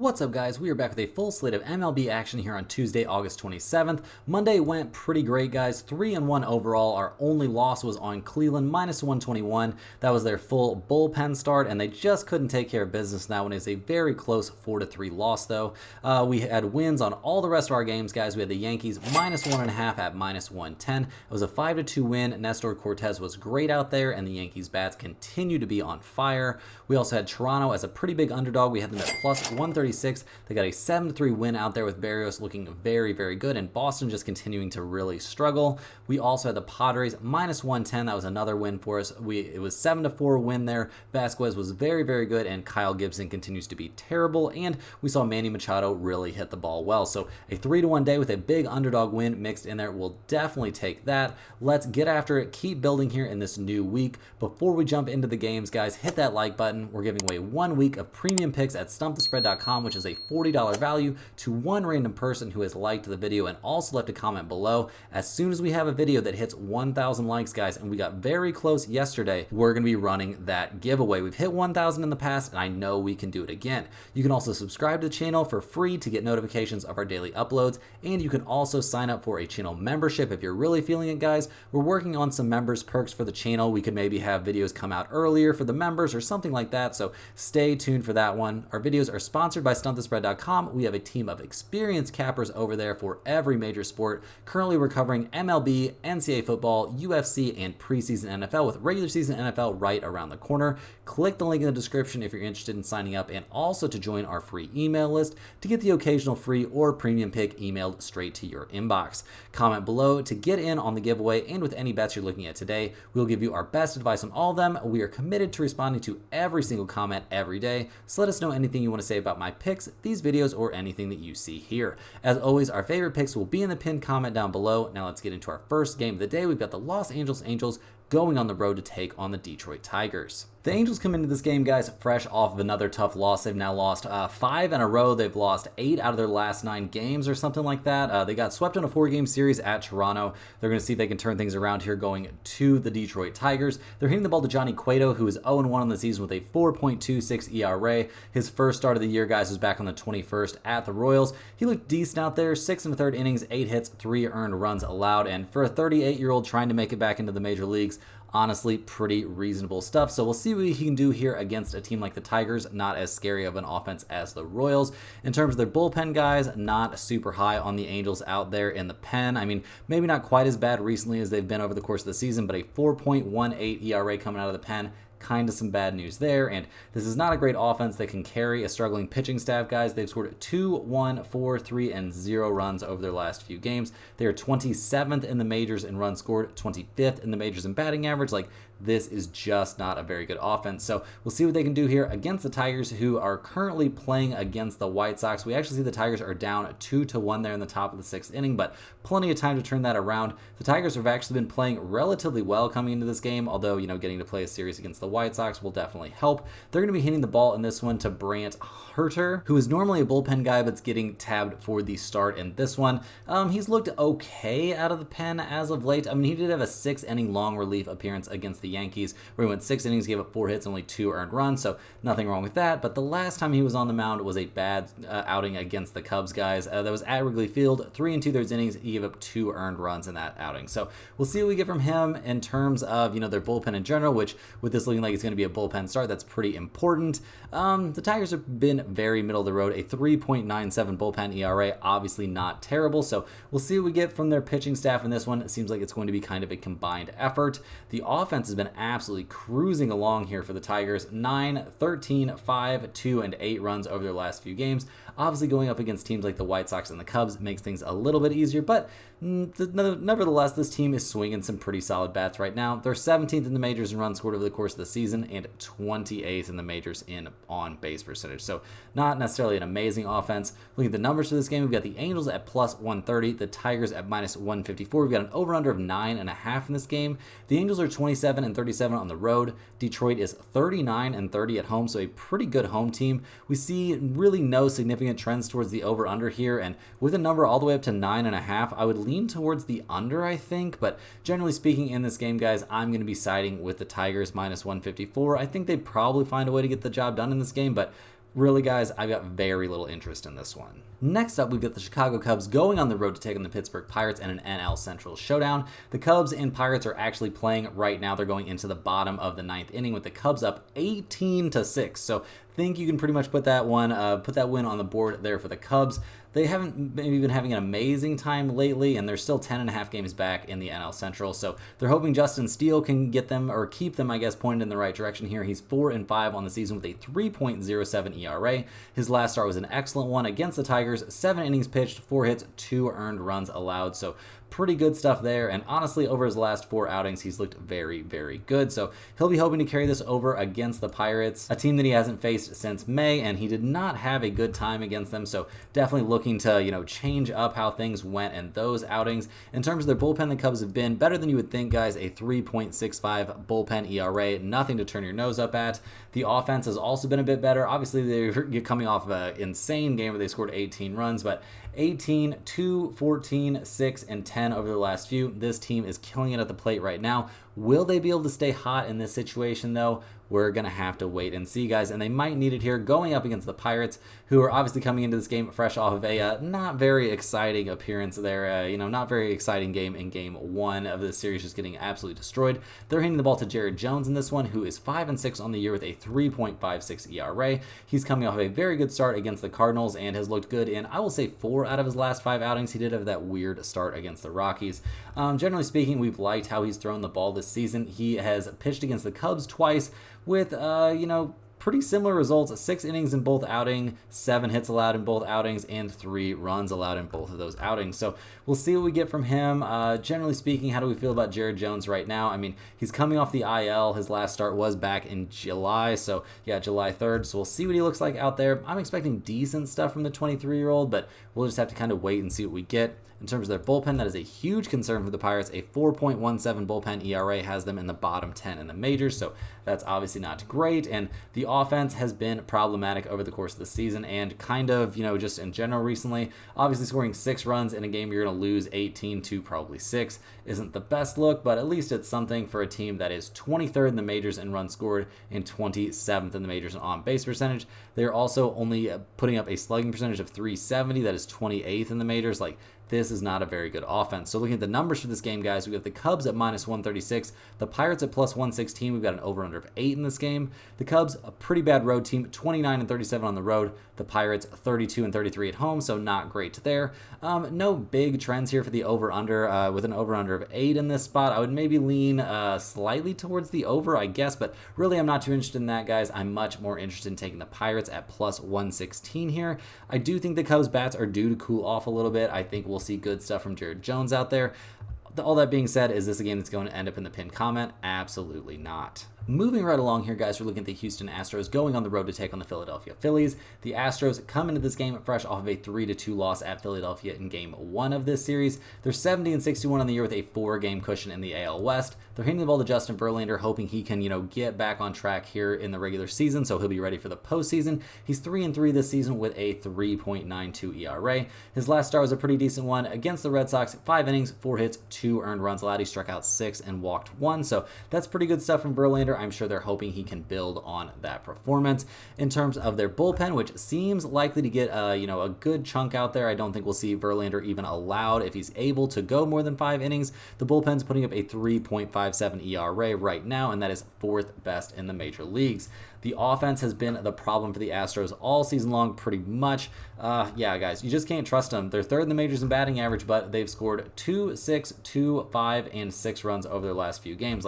What's up, guys? We are back with a full slate of MLB action here on Tuesday, August 27th. Monday went pretty great, guys. 3-1 overall. Our only loss was on Cleveland, -121. That was their full bullpen start, and they just couldn't take care of business. That one is a very close 4-3 loss, though. We had wins on all the rest of our games, guys. We had the Yankees -1.5 at -110. It was a 5-2 win. Nestor Cortez was great out there, and the Yankees bats continue to be on fire. We also had Toronto as a pretty big underdog. We had them at +130. They got a 7-3 win out there with Berrios looking very, very good, and Boston just continuing to really struggle. We also had the Padres -110. That was another win for us. It was 7-4 win there. Vasquez was very, very good, and Kyle Gibson continues to be terrible, and we saw Manny Machado really hit the ball well. So a 3-1 day with a big underdog win mixed in there. We'll definitely take that. Let's get after it. Keep building here in this new week. Before we jump into the games, guys, hit that like button. We're giving away 1 week of premium picks at stumpthespread.com, which is a $40 value to one random person who has liked the video and also left a comment below. As soon as we have a video that hits 1,000 likes, guys, and we got very close yesterday, we're going to be running that giveaway. We've hit 1,000 in the past, and I know we can do it again. You can also subscribe to the channel for free to get notifications of our daily uploads, and you can also sign up for a channel membership if you're really feeling it, guys. We're working on some members perks for the channel. We could maybe have videos come out earlier for the members or something like that, so stay tuned for that one. Our videos are sponsored by stumpthespread.com. We have a team of experienced cappers over there for every major sport. Currently, we're covering MLB, NCAA football, UFC, and preseason NFL, with regular season NFL right around the corner. Click the link in the description if you're interested in signing up, and also to join our free email list to get the occasional free or premium pick emailed straight to your inbox. Comment below to get in on the giveaway, and with any bets you're looking at today, we'll give you our best advice on all of them. We are committed to responding to every single comment every day, so let us know anything you want to say about my picks, these videos, or anything that you see here. As always, our favorite picks will be in the pinned comment down below. Now let's get into our first game of the day. We've got the Los Angeles Angels going on the road to take on the Detroit Tigers. The Angels come into this game, guys, fresh off of another tough loss. They've now lost 5 in a row. They've lost 8 out of their last 9 games or something like that. They got swept in a 4-game series at Toronto. They're going to see if they can turn things around here going to the Detroit Tigers. They're hitting the ball to Johnny Cueto, who is 0-1 on the season with a 4.26 ERA. His first start of the year, guys, was back on the 21st at the Royals. He looked decent out there. 6 1/3 innings, 8 hits, 3 earned runs allowed. And for a 38-year-old trying to make it back into the major leagues, honestly, pretty reasonable stuff. So we'll see what he can do here against a team like the Tigers. Not as scary of an offense as the Royals. In terms of their bullpen, guys, not super high on the Angels out there in the pen. I mean, maybe not quite as bad recently as they've been over the course of the season, but a 4.18 ERA coming out of the pen. Kind of some bad news there, and this is not a great offense that can carry a struggling pitching staff, guys. They've scored 2, 1, 4, 3, and 0 runs over their last few games. They are 27th in the majors in runs scored, 25th in the majors in batting average. Like, this is just not a very good offense. So we'll see what they can do here against the Tigers, who are currently playing against the White Sox. We actually see the Tigers are down 2-1 there in the top of the 6th inning, but plenty of time to turn that around. The Tigers have actually been playing relatively well coming into this game, although, getting to play a series against the White Sox will definitely help. They're going to be hitting the ball in this one to Brant Herter, who is normally a bullpen guy, but's getting tabbed for the start in this one. He's looked okay out of the pen as of late. I mean, he did have a 6-inning long relief appearance against the Yankees, where he went 6 innings, gave up 4 hits, only 2 earned runs, so nothing wrong with that. But the last time he was on the mound was a bad outing against the Cubs, guys. That was at Wrigley Field, 3 2/3 innings. He gave up 2 earned runs in that outing. So we'll see what we get from him in terms of their bullpen in general, which with this looking like it's going to be a bullpen start, that's pretty important. The Tigers have been very middle of the road, a 3.97 bullpen ERA, obviously not terrible. So we'll see what we get from their pitching staff in this one. It seems like it's going to be kind of a combined effort. The offense has been absolutely cruising along here for the Tigers. 9, 13, 5, 2, and 8 runs over their last few games. Obviously, going up against teams like the White Sox and the Cubs makes things a little bit easier, but nevertheless, this team is swinging some pretty solid bats right now. They're 17th in the majors in runs scored over the course of the season and 28th in the majors in on-base percentage. So not necessarily an amazing offense. Looking at the numbers for this game, we've got the Angels at +130, the Tigers at -154. We've got an over-under of 9.5 in this game. The Angels are 27-37 on the road. Detroit is 39-30 at home, so a pretty good home team. We see really no significant trends towards the over-under here, and with a number all the way up to 9.5, I would lean towards the under, I think. But generally speaking, in this game, guys, I'm going to be siding with the Tigers -154. I think they'd probably find a way to get the job done in this game, but Really, guys, I've got very little interest in this one. Next up, we've got the Chicago Cubs going on the road to take on the Pittsburgh Pirates in an NL Central showdown. The Cubs and Pirates are actually playing right now. They're going into the bottom of the ninth inning with the Cubs up 18-6. So think you can pretty much put that win on the board there for the Cubs. They haven't maybe been having an amazing time lately, and they're still 10.5 games back in the NL Central. So they're hoping Justin Steele can get them, or keep them, I guess, pointed in the right direction here. He's 4-5 on the season with a 3.07 ERA. His last start was an excellent one against the Tigers. 7 innings pitched, 4 hits, 2 earned runs allowed. So pretty good stuff there, and honestly, over his last 4 outings, he's looked very, very good. So he'll be hoping to carry this over against the Pirates, a team that he hasn't faced since May, and he did not have a good time against them. So definitely looking to, change up how things went in those outings. In terms of their bullpen, the Cubs have been better than you would think, guys. A 3.65 bullpen ERA, nothing to turn your nose up at. The offense has also been a bit better. Obviously, they're coming off of an insane game where they scored 18 runs, but 18, 2, 14, 6, and 10 over the last few. This team is killing it at the plate right now. Will they be able to stay hot in this situation, though? We're going to have to wait and see, guys, and they might need it here going up against the Pirates, who are obviously coming into this game fresh off of a not very exciting appearance there. Not very exciting game in game 1 of this series, just getting absolutely destroyed. They're hitting the ball to Jared Jones in this one, who is 5-6 on the year with a 3.56 ERA. He's coming off a very good start against the Cardinals and has looked good in, I will say, 4 out of his last 5 outings. He did have that weird start against the Rockies. Generally speaking, we've liked how he's thrown the ball this season. He has pitched against the Cubs twice with, pretty similar results. 6 innings in both outings, 7 hits allowed in both outings, and 3 runs allowed in both of those outings. So we'll see what we get from him. Generally speaking, how do we feel about Jared Jones right now? I mean, he's coming off the IL. His last start was back in July. So yeah, July 3rd. So we'll see what he looks like out there. I'm expecting decent stuff from the 23-year-old, but we'll just have to kind of wait and see what we get. In terms of their bullpen, that is a huge concern for the Pirates. A 4.17 bullpen ERA has them in the bottom 10 in the majors, so that's obviously not great. And the offense has been problematic over the course of the season and kind of, just in general recently. Obviously, scoring 6 runs in a game you're going to lose 18 to probably 6 isn't the best look, but at least it's something for a team that is 23rd in the majors in runs scored and 27th in the majors in on-base percentage. They're also only putting up a slugging percentage of 370. That is 28th in the majors. This is not a very good offense. So looking at the numbers for this game, guys, we have the Cubs at -136, the Pirates at +116. We've got an over-under of 8 in this game. The Cubs, a pretty bad road team, 29-37 on the road. The Pirates, 32-33 at home, so not great there. No big trends here for the over-under. With an over-under of 8 in this spot, I would maybe lean slightly towards the over, I guess, but really I'm not too interested in that, guys. I'm much more interested in taking the Pirates at +116 here. I do think the Cubs bats are due to cool off a little bit. I think we'll see good stuff from Jared Jones out there. All that being said, is this a game that's going to end up in the pinned comment? Absolutely not. Moving right along here, guys, we're looking at the Houston Astros going on the road to take on the Philadelphia Phillies. The Astros come into this game fresh off of a 3-2 loss at Philadelphia in game 1 of this series. They're 70-61 on the year with a 4-game cushion in the AL West. They're hitting the ball to Justin Verlander, hoping he can, get back on track here in the regular season, so he'll be ready for the postseason. He's 3-3 this season with a 3.92 ERA. His last start was a pretty decent one against the Red Sox. 5 innings, 4 hits, 2 earned runs allowed. He struck out 6 and walked 1, so that's pretty good stuff from Verlander. I'm sure they're hoping he can build on that performance. In terms of their bullpen, which seems likely to get a good chunk out there, I don't think we'll see Verlander even allowed if he's able to go more than 5 innings. The bullpen's putting up a 3.57 ERA right now, and that is 4th best in the major leagues. The offense has been the problem for the Astros all season long, pretty much. Guys, you just can't trust them. They're 3rd in the majors in batting average, but they've scored 2, 6, 2, 5, and 6 runs over their last few games.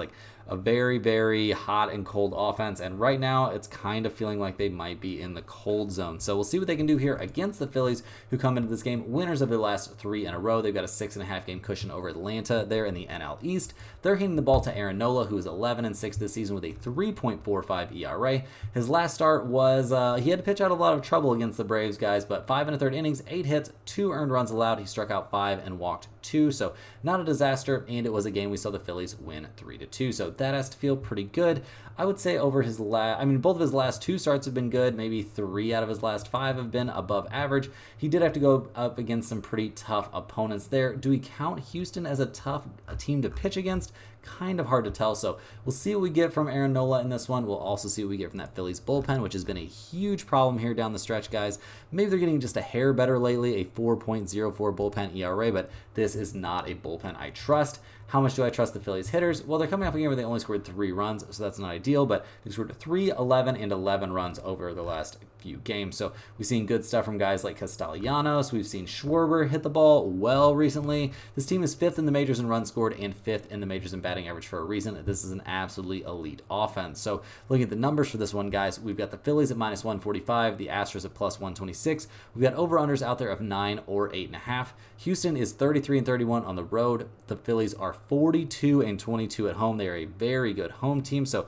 A very, very hot and cold offense, and right now it's kind of feeling like they might be in the cold zone. So we'll see what they can do here against the Phillies, who come into this game winners of their last 3 in a row. They've got a 6.5 game cushion over Atlanta there in the NL East. They're hitting the ball to Aaron Nola, who is 11-6 this season with a 3.45 ERA. His last start was, he had to pitch out a lot of trouble against the Braves, guys, but 5 1/3 innings, 8 hits, 2 earned runs allowed. He struck out 5 and walked 2, so not a disaster, and it was a game we saw the Phillies win 3-2, so that has to feel pretty good. I would say over his both of his last 2 starts have been good. Maybe 3 out of his last 5 have been above average. He did have to go up against some pretty tough opponents there. Do we count Houston as a tough team to pitch against? kind of hard to tell. So we'll see what we get from Aaron Nola in this one. We'll also see what we get from that Phillies bullpen, which has been a huge problem here down the stretch, guys. Maybe they're getting just a hair better lately, a 4.04 bullpen ERA, but this is not a bullpen I trust. How much do I trust the Phillies hitters? Well, they're coming off a game where they only scored 3 runs, so that's not ideal, but they've scored 3, 11, and 11 runs over the last few games. So we've seen good stuff from guys like Castellanos. We've seen Schwarber hit the ball well recently. This team is 5th in the majors in runs scored and 5th in the majors in batting average for a reason. This is an absolutely elite offense. So looking at the numbers for this one, guys, we've got the Phillies at minus 145, the Astros at plus 126. We've got over-unders out there of 9 or 8.5. Houston is 33 and 31 on the road. The Phillies are 42 and 22 at home. They are a very good home team. So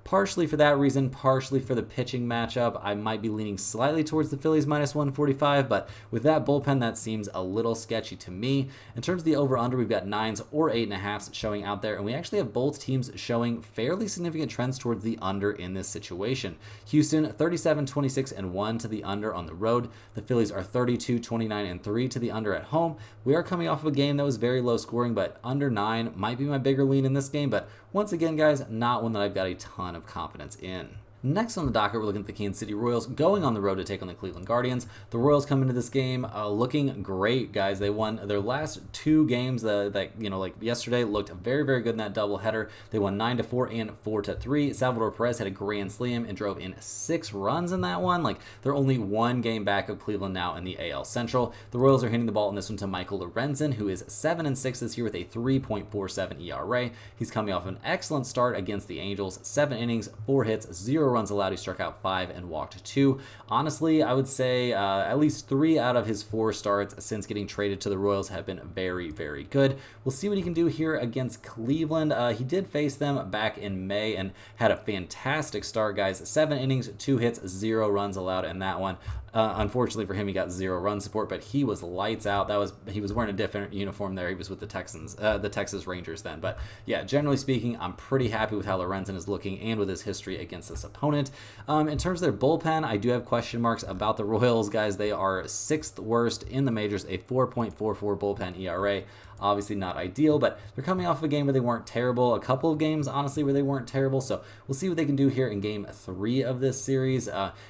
partially for that reason, partially for the pitching matchup, I might be leaning slightly towards the Phillies minus 145, but with that bullpen, that seems a little sketchy to me. In terms of the over-under, we've got 9s or 8.5s showing out there, and we actually have both teams showing fairly significant trends towards the under in this situation. Houston, 37, 26, and 1 to the under on the road. The Phillies are 32, 29, and 3 to the under at home. We are coming off of a game that was very low scoring, but under 9 might be my bigger lean in this game, but once again, guys, not one that I've got a ton of confidence in. Next on the docket, we're looking at the Kansas City Royals going on the road to take on the Cleveland Guardians. The Royals come into this game looking great, guys. They won their last 2 games that like yesterday, looked very, very good in that doubleheader. They won 9-4 and 4-3. Salvador Perez had a grand slam and drove in 6 runs in that one. Like, they're only 1 game back of Cleveland now in the AL Central. The Royals are hitting the ball in this one to Michael Lorenzen, who is 7-6 this year with a 3.47 ERA. He's coming off an excellent start against the Angels. 7 innings, 4 hits, 0 runs allowed. He struck out 5 and walked 2. Honestly, I would say at least 3 out of his 4 starts since getting traded to the Royals have been very, very good. We'll see what he can do here against Cleveland. He did face them back in May and had a fantastic start, guys. 7 innings, 2 hits, 0 runs allowed in that one. Unfortunately for him, he got 0 run support, but he was lights out. He was wearing a different uniform there. He was with the Texas Rangers then. But yeah, generally speaking, I'm pretty happy with how Lorenzen is looking and with his history against this opponent. In terms of their bullpen, I do have question marks about the Royals, guys. They are 6th worst in the majors, a 4.44 bullpen ERA. Obviously not ideal, but they're coming off a game where they weren't terrible. A couple of games, honestly, where they weren't terrible. So we'll see what they can do here in game 3 of this series.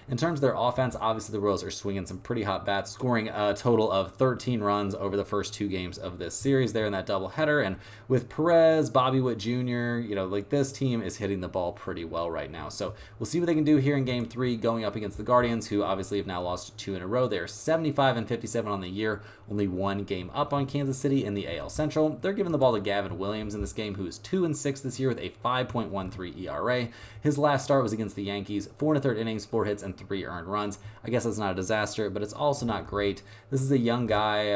In terms of their offense, obviously the Royals are swinging some pretty hot bats, scoring a total of 13 runs over the first 2 games of this series there in that doubleheader. And with Perez, Bobby Witt Jr., this team is hitting the ball pretty well right now. So we'll see what they can do here in game 3 going up against the Guardians, who obviously have now lost 2 in a row. They are 75 and 57 on the year, only 1 game up on Kansas City in the AL Central. They're giving the ball to Gavin Williams in this game, who is 2-6 this year with a 5.13 ERA. His last start was against the Yankees, 4 1/3 innings, 4 hits, and 3 earned runs. I guess that's not a disaster, but it's also not great. This is a young guy.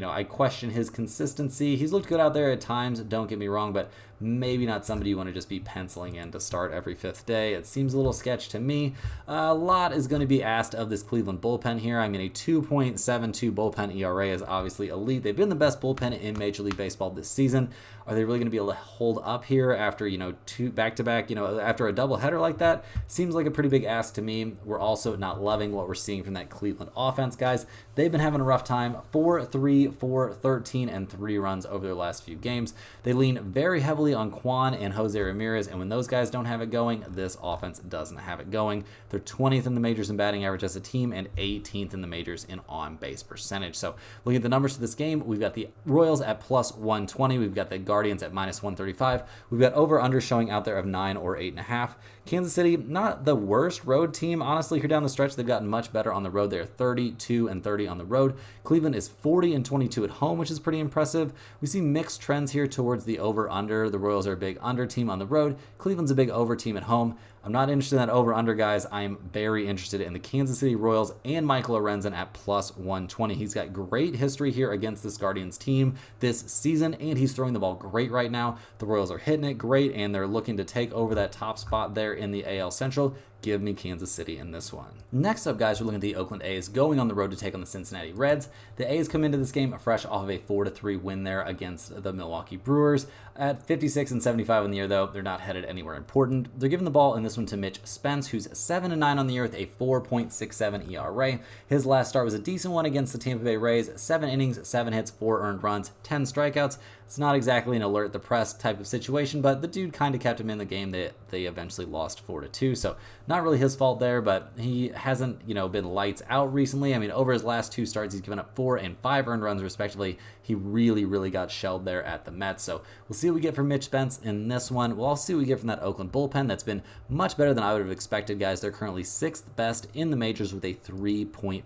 I question his consistency. He's looked good out there at times, don't get me wrong, but maybe not somebody you want to just be penciling in to start every 5th day. It seems a little sketch to me. A lot is going to be asked of this Cleveland bullpen here. I mean, a 2.72 bullpen ERA is obviously elite. They've been the best bullpen in Major League Baseball this season. Are they really going to be able to hold up here after, 2 back-to-back, after a doubleheader like that? Seems like a pretty big ask to me. We're also not loving what we're seeing from that Cleveland offense, guys. They've been having a rough time. 4-3, 4-13, and 3 runs over their last few games. They lean very heavily on Kwan and Jose Ramirez, and when those guys don't have it going, this offense doesn't have it going. They're 20th in the majors in batting average as a team and 18th in the majors in on-base percentage. So looking at the numbers for this game, we've got the Royals at plus 120. We've got the Guardians at minus 135. We've got over-under showing out there of 9 or 8.5. Kansas City, not the worst road team. Honestly, here down the stretch, they've gotten much better on the road. They're 32 and 30 on the road. Cleveland is 40 and 22 at home, which is pretty impressive. We see mixed trends here towards the over-under. The Royals are a big under team on the road. Cleveland's a big over team at home. I'm not interested in that over-under, guys. I am very interested in the Kansas City Royals and Michael Lorenzen at plus 120. He's got great history here against this Guardians team this season, and he's throwing the ball great right now. The Royals are hitting it great, and they're looking to take over that top spot there in the AL Central. Give me Kansas City in this one. Next up, guys, we're looking at the Oakland A's going on the road to take on the Cincinnati Reds. The A's come into this game fresh off of a 4-3 win there against the Milwaukee Brewers. At 56 and 75 in the year, though, they're not headed anywhere important. They're giving the ball in this this one to Mitch Spence, who's 7-9 on the year with a 4.67 ERA. His last start was a decent one against the Tampa Bay Rays. 7 innings, 7 hits, 4 earned runs, 10 strikeouts. It's not exactly an alert the press type of situation, but the dude kind of kept him in the game. They eventually lost 4-2, so not really his fault there, but he hasn't, been lights out recently. I mean, over his last 2 starts, he's given up 4 and 5 earned runs respectively. He really got shelled there at the Mets, so we'll see what we get from Mitch Spence in this one. We'll also see what we get from that Oakland bullpen that's been much better than I would have expected, guys. They're currently 6th best in the majors with a 3.59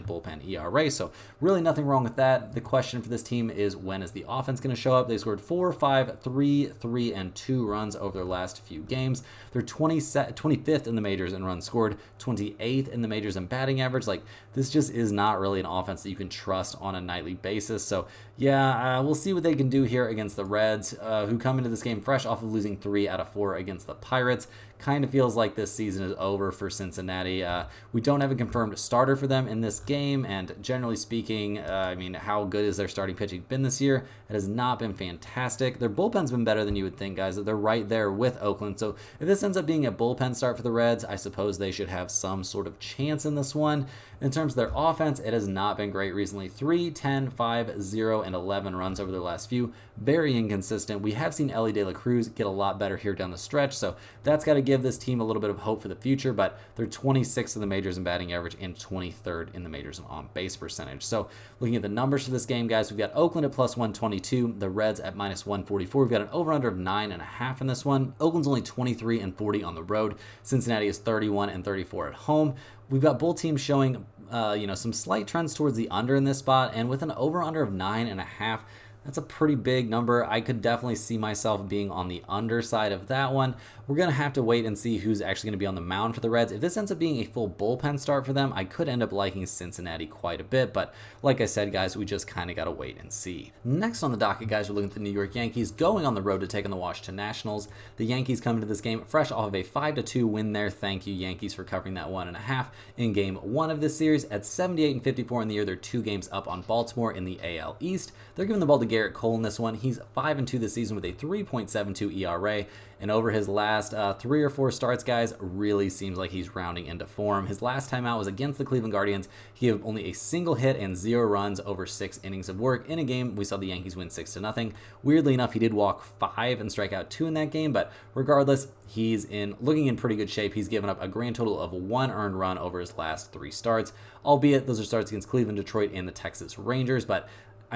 bullpen ERA, so really nothing wrong with that. The question for this team is, when is the offense going to show up? They scored 4, 5, 3, 3, and 2 runs over their last few games. They're 25th in the majors in runs scored, 28th in the majors in batting average. Like, this just is not really an offense that you can trust on a nightly basis. So yeah, we'll see what they can do here against the Reds, who come into this game fresh off of losing 3 out of 4 against the Pirates. Kind of feels like this season is over for Cincinnati. We don't have a confirmed starter for them in this game, and generally speaking, how good has their starting pitching been this year? It has not been fantastic. Their bullpen's been better than you would think, guys. They're right there with Oakland, so if this ends up being a bullpen start for the Reds, I suppose they should have some sort of chance in this one. In terms of their offense, it has not been great recently. 3, 10, 5, 0, and 11 runs over their last few. Very inconsistent. We have seen Elly De La Cruz get a lot better here down the stretch, so that's got to give this team a little bit of hope for the future, but they're 26th in the majors in batting average and 23rd in the majors in on-base percentage. So looking at the numbers for this game, guys, we've got Oakland at plus 122, the Reds at minus 144. We've got an over-under of 9.5 in this one. Oakland's only 23-40 on the road. Cincinnati is 31-34 at home. We've got both teams showing some slight trends towards the under in this spot, and with an over-under of 9.5, that's a pretty big number. I could definitely see myself being on the underside of that one. We're going to have to wait and see who's actually going to be on the mound for the Reds. If this ends up being a full bullpen start for them, I could end up liking Cincinnati quite a bit. But like I said, guys, we just kind of got to wait and see. Next on the docket, guys, we're looking at the New York Yankees going on the road to take on the Washington Nationals. The Yankees come into this game fresh off of a 5-2 win there. Thank you, Yankees, for covering that 1.5 in game 1 of this series. At 78-54 in the year, they're 2 games up on Baltimore in the AL East. They're giving the ball to Garrett Cole in this one. He's 5-2 this season with a 3.72 ERA. And over his last 3 or 4 starts, guys, really seems like he's rounding into form. His last time out was against the Cleveland Guardians. He had only a single hit and 0 runs over 6 innings of work. In a game, we saw the Yankees win 6-0. Weirdly enough, he did walk 5 and strike out 2 in that game, but regardless, he's looking in pretty good shape. He's given up a grand total of 1 earned run over his last 3 starts, albeit those are starts against Cleveland, Detroit, and the Texas Rangers, but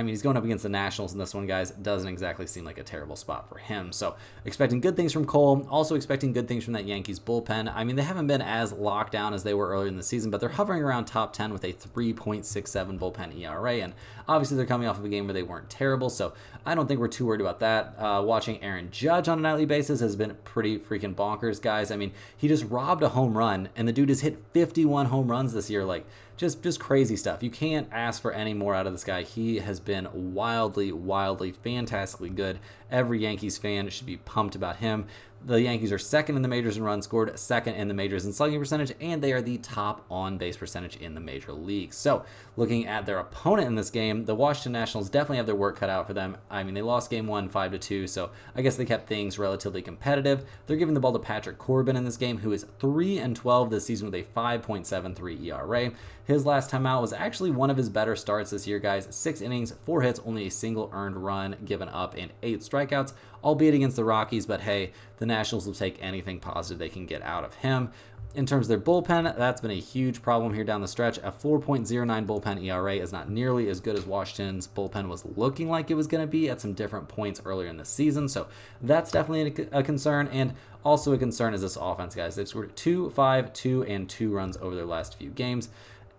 he's going up against the Nationals in this one, guys. Doesn't exactly seem like a terrible spot for him. So expecting good things from Cole. Also expecting good things from that Yankees bullpen. They haven't been as locked down as they were earlier in the season, but they're hovering around top 10 with a 3.67 bullpen ERA. And obviously they're coming off of a game where they weren't terrible, so I don't think we're too worried about that. Watching Aaron Judge on a nightly basis has been pretty freaking bonkers, guys. He just robbed a home run, and the dude has hit 51 home runs this year. Just crazy stuff. You can't ask for any more out of this guy. He has been wildly, fantastically good. Every Yankees fan should be pumped about him. The Yankees are second in the majors in runs scored, second in the majors in slugging percentage, and they are the top on-base percentage in the major leagues. So, looking at their opponent in this game, the Washington Nationals definitely have their work cut out for them. They lost game 1 5-2, so I guess they kept things relatively competitive. They're giving the ball to Patrick Corbin in this game, who is 3-12 this season with a 5.73 ERA. His last time out was actually one of his better starts this year, guys. 6 innings, 4 hits, only a single earned run given up, and 8 strikeouts, albeit against the Rockies, but hey, the Nationals will take anything positive they can get out of him. In terms of their bullpen, that's been a huge problem here down the stretch. A 4.09 bullpen ERA is not nearly as good as Washington's bullpen was looking like it was going to be at some different points earlier in the season, so that's definitely a concern. And also a concern is this offense, guys. They've scored 2, 5, 2, and 2 runs over their last few games.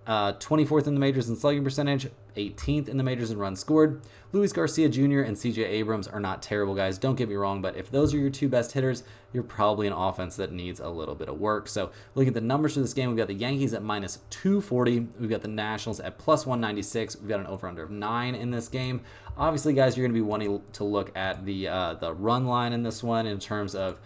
24th in the majors in slugging percentage, 18th in the majors in runs scored. Luis Garcia Jr. and CJ Abrams are not terrible, guys. Don't get me wrong, but if those are your 2 best hitters, you're probably an offense that needs a little bit of work. So looking at the numbers for this game, we've got the Yankees at minus 240. We've got the Nationals at plus 196. We've got an over-under of 9 in this game. Obviously, guys, you're going to be wanting to look at the run line in this one in terms of,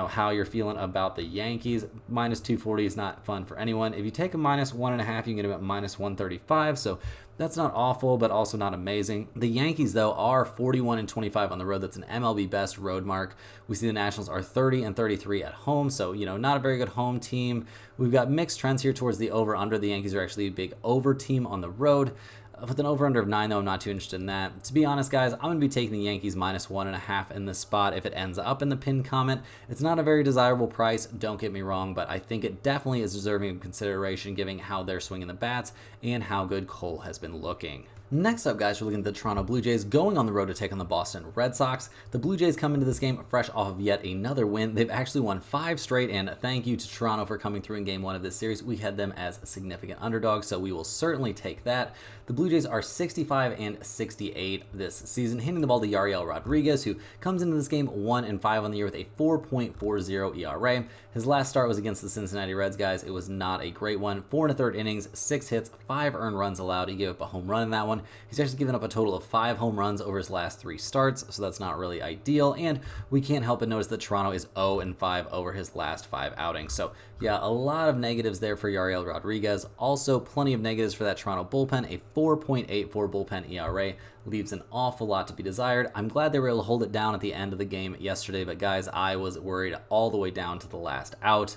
how you're feeling about the Yankees. Minus 240 is not fun for anyone. If you take a minus 1.5, you can get them at minus 135. So that's not awful, but also not amazing. The Yankees, though, are 41-25 on the road. That's an MLB best road mark. We see the Nationals are 30 30 and 33 at home, so, not a very good home team. We've got mixed trends here towards the over-under. The Yankees are actually a big over team on the road. With an over-under of 9, though, I'm not too interested in that. To be honest, guys, I'm going to be taking the Yankees minus 1.5 in this spot if it ends up in the pinned comment. It's not a very desirable price, don't get me wrong, but I think it definitely is deserving of consideration given how they're swinging the bats and how good Cole has been looking. Next up, guys, we're looking at the Toronto Blue Jays going on the road to take on the Boston Red Sox. The Blue Jays come into this game fresh off of yet another win. They've actually won 5 straight, and thank you to Toronto for coming through in Game 1 of this series. We had them as significant underdogs, so we will certainly take that. The Blue Jays are 65 and 68 this season, handing the ball to Yariel Rodriguez, who comes into this game 1-5 on the year with a 4.40 ERA. His last start was against the Cincinnati Reds, guys. It was not a great one. 4 1/3 innings, 6 hits, 5 earned runs allowed. He gave up a home run in that one. He's actually given up a total of 5 home runs over his last 3 starts, so that's not really ideal. And we can't help but notice that Toronto is 0-5 over his last 5 outings. So yeah, a lot of negatives there for Yariel Rodriguez. Also, plenty of negatives for that Toronto bullpen. A 4.84 bullpen ERA leaves an awful lot to be desired. I'm glad they were able to hold it down at the end of the game yesterday, but guys, I was worried all the way down to the last out.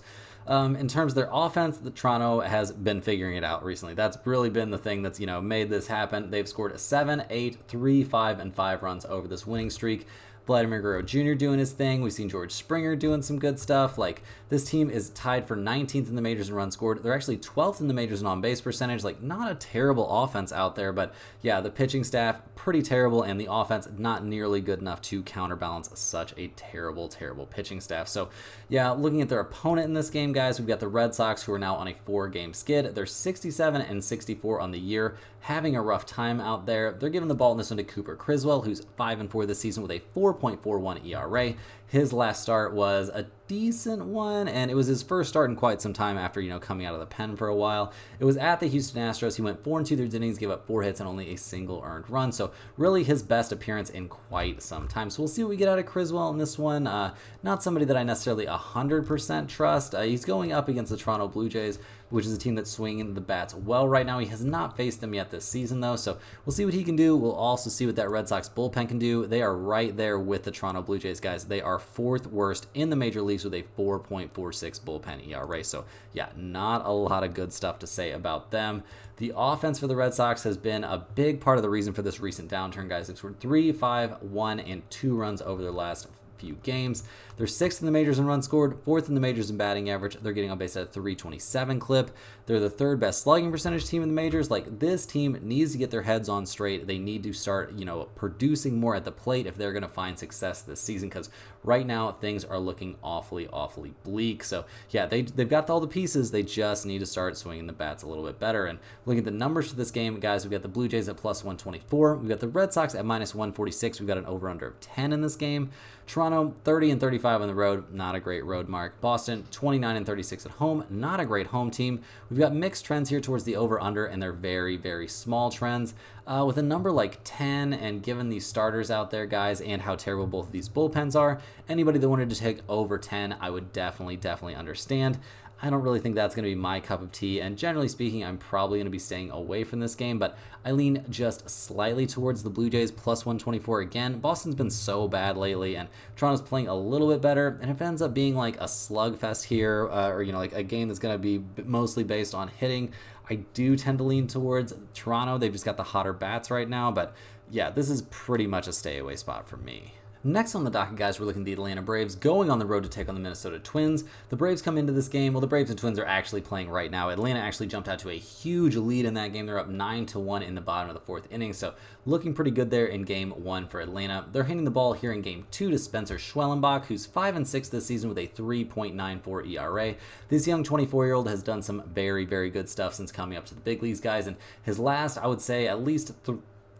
In terms of their offense, the Toronto has been figuring it out recently. That's really been the thing that's, made this happen. They've scored 7, 8, 3, 5, and 5 runs over this winning streak. Vladimir Guerrero Jr. doing his thing. We've seen George Springer doing some good stuff. Like, this team is tied for 19th in the majors in runs scored. They're actually 12th in the majors in on-base percentage. Like, not a terrible offense out there, but yeah, the pitching staff, pretty terrible, and the offense not nearly good enough to counterbalance such a terrible, terrible pitching staff. So yeah, looking at their opponent in this game, guys, we've got the Red Sox, who are now on a 4-game skid. They're 67 and 64 on the year, having a rough time out there. They're giving the ball in this one to Cooper Criswell, who's 5-4 this season with a 4.41 ERA. His last start was a decent one, and it was his first start in quite some time after, coming out of the pen for a while. It was at the Houston Astros. He went 4 2/3 innings, gave up 4 hits and only a single earned run. So really his best appearance in quite some time. So we'll see what we get out of Criswell in this one. Not somebody that I necessarily 100% trust. He's going up against the Toronto Blue Jays, which is a team that's swinging the bats well right now. He has not faced them yet this season, though, so we'll see what he can do. We'll also see what that Red Sox bullpen can do. They are right there with the Toronto Blue Jays, guys. They are 4th worst in the major leagues with a 4.46 bullpen ERA. So yeah, not a lot of good stuff to say about them. The offense for the Red Sox has been a big part of the reason for this recent downturn, guys. They've scored 3, 5, 1, and 2 runs over their last few games. They're 6th in the majors in runs scored, 4th in the majors in batting average. They're getting on base at a 327 clip. They're the 3rd best slugging percentage team in the majors. Like, this team needs to get their heads on straight. They need to start, producing more at the plate if they're going to find success this season, because right now things are looking awfully, awfully bleak. So yeah, they've got all the pieces. They just need to start swinging the bats a little bit better. And looking at the numbers for this game, guys, we've got the Blue Jays at plus 124. We've got the Red Sox at minus 146. We've got an over-under of 10 in this game. Toronto, 30 and 35 on the road, not a great road mark. Boston, 29 and 36 at home, not a great home team. We've got mixed trends here towards the over-under, and they're very, very small trends. With a number like 10, and given these starters out there, guys, and how terrible both of these bullpens are, anybody that wanted to take over 10, I would definitely understand. I don't really think that's going to be my cup of tea, and generally speaking, I'm probably going to be staying away from this game, but I lean just slightly towards the Blue Jays plus 124 again. Boston's been so bad lately, and Toronto's playing a little bit better, and if it ends up being like a slugfest here, or like a game that's going to be mostly based on hitting, I do tend to lean towards Toronto. They've just got the hotter bats right now, but yeah, this is pretty much a stay away spot for me. Next on the docket, guys, we're looking at the Atlanta Braves going on the road to take on the Minnesota Twins. The Braves come into this game. Well, the Braves and Twins are actually playing right now. Atlanta actually jumped out to a huge lead in that game. They're up 9-1 in the bottom of the 4th inning, so looking pretty good there in Game 1 for Atlanta. They're handing the ball here in Game 2 to Spencer Schwellenbach, who's 5-6 this season with a 3.94 ERA. This young 24-year-old has done some very, very good stuff since coming up to the big leagues, guys, and his last, I would say, at least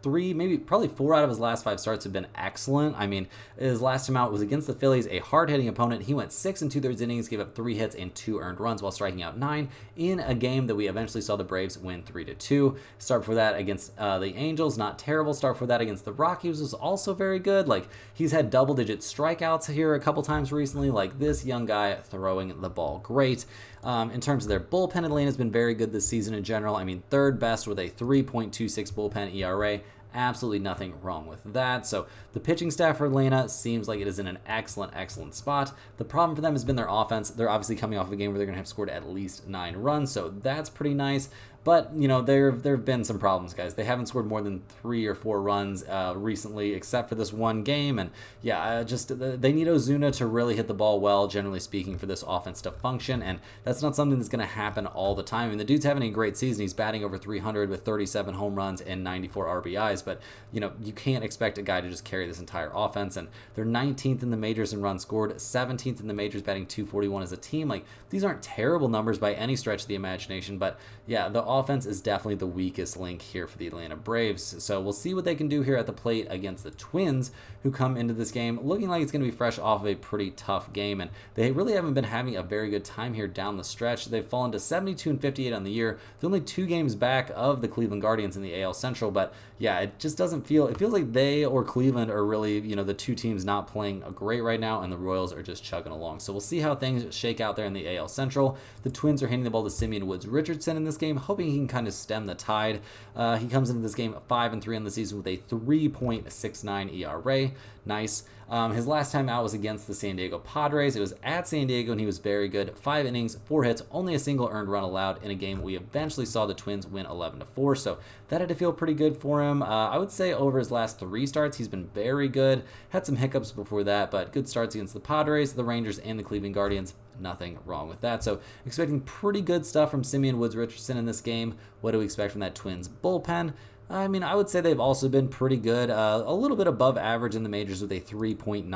probably 4 out of his last 5 starts have been excellent. I mean, his last time out was against the Phillies, a hard-hitting opponent. He went 6 2/3 innings, gave up 3 hits and 2 earned runs while striking out 9 in a game that we eventually saw the Braves win 3-2. Start for that against the Angels, not terrible. Start for that against the Rockies was also very good. Like, he's had double-digit strikeouts here a couple times recently. Like, this young guy throwing the ball great. In terms of their bullpen, Atlanta's been very good this season in general. I mean, 3rd best with a 3.26 bullpen ERA. Absolutely nothing wrong with that. So the pitching staff for Atlanta seems like it is in an excellent spot. The problem for them has been their offense. They're obviously coming off of a game where they're going to have scored at least 9 runs, so that's pretty nice. But, there have been some problems, guys. They haven't scored more than 3 or 4 runs recently, except for this one game. And, they need Ozuna to really hit the ball well, generally speaking, for this offense to function. And that's not something that's going to happen all the time. I mean, the dude's having a great season. He's batting over 300 with 37 home runs and 94 RBIs. But, you can't expect a guy to just carry this entire offense. And they're 19th in the majors in runs scored, 17th in the majors, batting 241 as a team. Like, these aren't terrible numbers by any stretch of the imagination. But, yeah, the offense is definitely the weakest link here for the Atlanta Braves. So we'll see what they can do here at the plate against the Twins, who come into this game looking like it's going to be fresh off of a pretty tough game. And they really haven't been having a very good time here down the stretch. They've fallen to 72 and 58 on the year. They're only 2 games back of the Cleveland Guardians in the AL Central. But yeah, it just doesn't feel, it feels like they or Cleveland are really, the 2 teams not playing great right now, and the Royals are just chugging along. So we'll see how things shake out there in the AL Central. The Twins are handing the ball to Simeon Woods Richardson in this game, hoping he can kind of stem the tide. He comes into this game 5-3 on the season with a 3.69 ERA. Nice. His last time out was against the San Diego Padres. It was at San Diego, and he was very good. 5 innings, 4 hits, only a single earned run allowed in a game we eventually saw the Twins win 11-4. So that had to feel pretty good for him. I would say over his last 3 starts, he's been very good. Had some hiccups before that, but good starts against the Padres, the Rangers, and the Cleveland Guardians. Nothing wrong with that. So expecting pretty good stuff from Simeon Woods Richardson in this game. What do we expect from that Twins bullpen? I mean, I would say they've also been pretty good, a little bit above average in the majors with a 3.93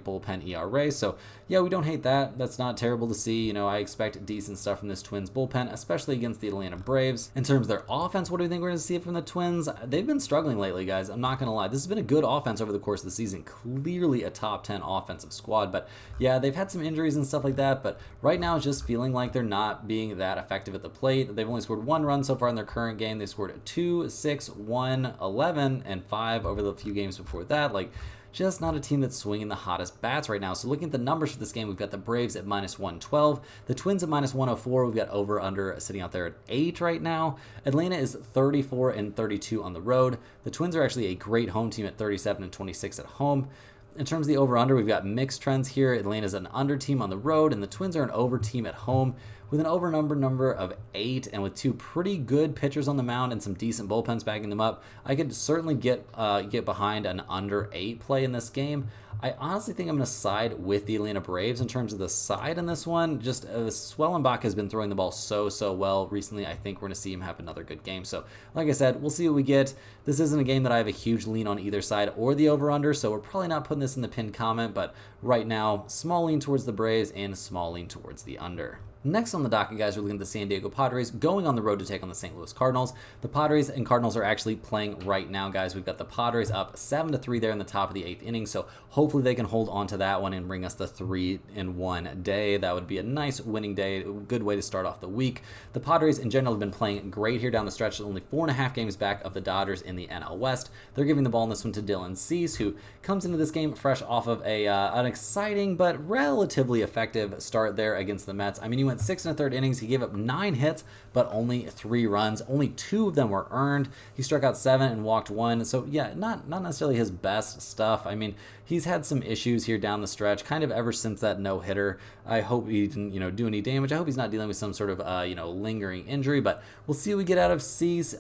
bullpen ERA. So, yeah, we don't hate that. That's not terrible to see. I expect decent stuff from this Twins bullpen, especially against the Atlanta Braves. In terms of their offense, what do we think we're going to see from the Twins? They've been struggling lately, guys. I'm not going to lie. This has been a good offense over the course of the season. Clearly a top 10 offensive squad. But, yeah, they've had some injuries and stuff like that. But right now, it's just feeling like they're not being that effective at the plate. They've only scored 1 run so far in their current game. They scored 2, 6, 1, 11, and 5 over the few games before that. Like, just not a team that's swinging the hottest bats right now. So looking at the numbers for this game, we've got the Braves at -112, the Twins at -104. We've got over/under sitting out there at 8 right now. Atlanta is 34 and 32 on the road. The Twins are actually a great home team at 37 and 26 at home. In terms of the over/under, we've got mixed trends here. Atlanta's an under team on the road, and the Twins are an over team at home, with an over number of 8, and with 2 pretty good pitchers on the mound and some decent bullpens backing them up. I could certainly get behind an under 8 play in this game. I honestly think I'm going to side with the Atlanta Braves in terms of the side in this one. Just Swellenbach has been throwing the ball so well recently. I think we're going to see him have another good game. So, like I said, we'll see what we get. This isn't a game that I have a huge lean on either side or the over-under, so we're probably not putting this in the pinned comment, but right now, small lean towards the Braves and small lean towards the under. Next on the docket, guys, we're looking at the San Diego Padres going on the road to take on the St. Louis Cardinals. The Padres and Cardinals are actually playing right now, guys. We've got the Padres up 7-3 there in the top of the 8th inning, so hopefully they can hold on to that one and bring us the 3-1 day. That would be a nice winning day, a good way to start off the week. The Padres in general have been playing great here down the stretch, only 4.5 games back of the Dodgers in the NL West. They're giving the ball in this one to Dylan Cease, who comes into this game fresh off of an exciting but relatively effective start there against the Mets. I mean, he went 6 1/3 innings. He gave up 9 hits, but only 3 runs. Only 2 of them were earned. He struck out 7 and walked 1. So yeah, not necessarily his best stuff. I mean, he's had some issues here down the stretch, kind of ever since that no-hitter. I hope he didn't, do any damage. I hope he's not dealing with some sort of, lingering injury. But we'll see what we get out of Cease.